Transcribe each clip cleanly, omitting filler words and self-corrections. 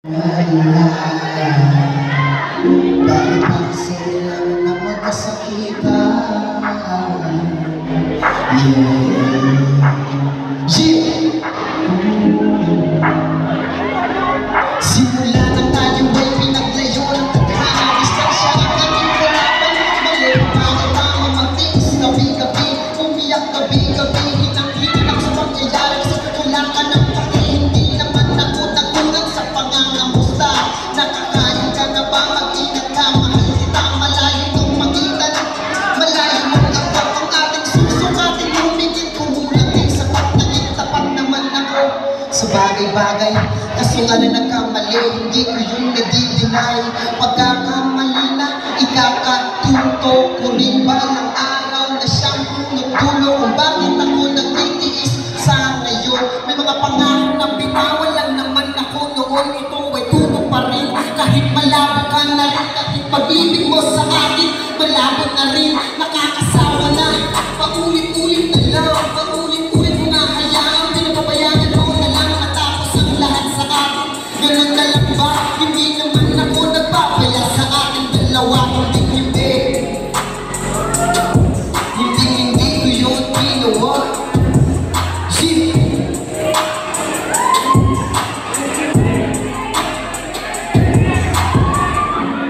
Bakit ang sila na magkasakitan? Simula na tayo ay pinaglayo ng tadhana. Distansya ang ating kalaban. Maliit pa kita mamatis. Gabi-gabi, umiyak gabi-gabi. Hinang-hinang sa pangyayari sa katulangan ng pati. Hindi naman ako nagulat sa pangangamusta. Nakakain ka na ba? Mag-ingat ka, mahal kita. Malayo kong magitan. Malayo mong abang ang ating susukatin. Humigit kumulang din sapat. Naging tapat naman ako sa bagay-bagay. Kaso nga na nagkamali, hindi ko yung nadi-deny. Pagkakamali na, ikakatuto ko rin ba ng araw na siyang punot-dulo kung bakit ako nagtitiis sa ngayon. May mga pangarap na bitawan lang naman ako noon. Ito ay tuto pa rin kahit malabo ka na rin. Kahit pag-ibig mo sa akin malabo na rin. Nakakasawa na, paulit-ulit na lang. Paulit-ulit mo na hayaan. Pinapabayaan mo na lang matapos ang lahat sa akin. Ganun na lang ba? Hindi naman ako nagpapaya sa akin dalawa. Hindi ko yun ginawa.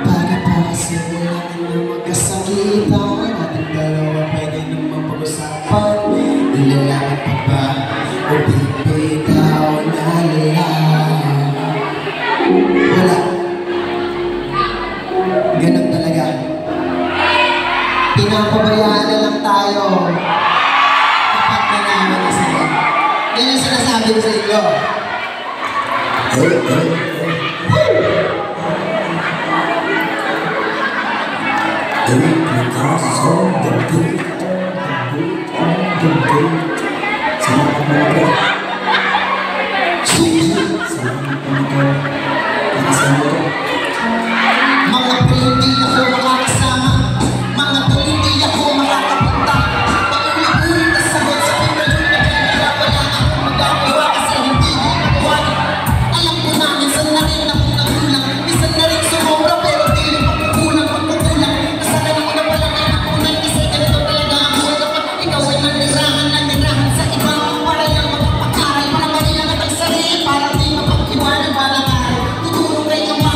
Bakit pa kasi kailangan na magkasakitan? Ating dalawa pwede naman pag-usapan. Ilalakad pa ba? O bibitaw na lang? Wala. Ganun talaga. Pinapabayaan na lang tayo. Tapat na naman na sila. Yan yung sinasabi ko sa inyo. Mga hindi ako makakasama. Mga hindi ako makakapunta. Paulit-ulit na sagot sa pinagod na kaya wala akong magagawa kasi hindi ko magawa. Alam ko na minsan na rin ako nagulang. Minsan na rin sumobra pero di rin magkukulang. Nasanay mo na pala na ako nag-isay. Ganito talaga ako kapag ikaw ay nanirahan sa iba. Para lang magpapakaral, para mailangat ang sarili. Para di mapag-iwanan, para tutulong kay ama.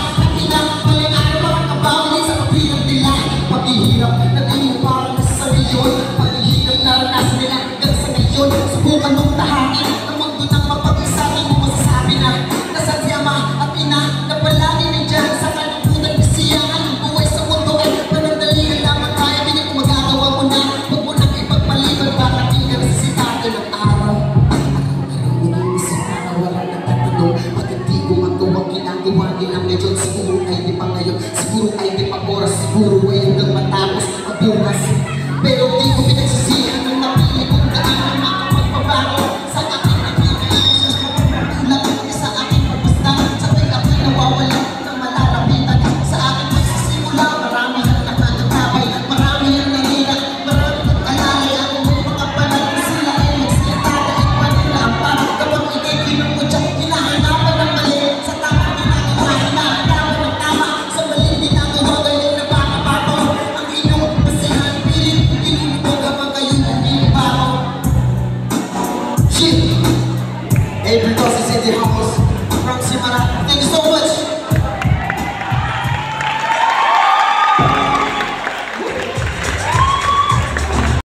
Paghihirap, naging parang sa ngayon. Paghihirap na naranasan nila hanggang sa ngayon. Subukan mong tahanin ang mundo ng mapag-isa. Ang mo masasabi na nasa si ama at ina na palagi nandyan sa kalubutan. Kasiyahan ang buhay sa mundo ay panandalihan lamang kaya. Hindi ko magagawa mo na huwag mo nang ipagpaliban. Baka di ka resisitado ng araw. Araw-araw iniisip para walang nagtatanong. Bakit di ko magawang ginagawa nilang ngayon? Siguro ay di pa ngayon, siguro ay di pa oras, siguro ay hanggang matapos ang bukas. Pero di ko pinagsisihan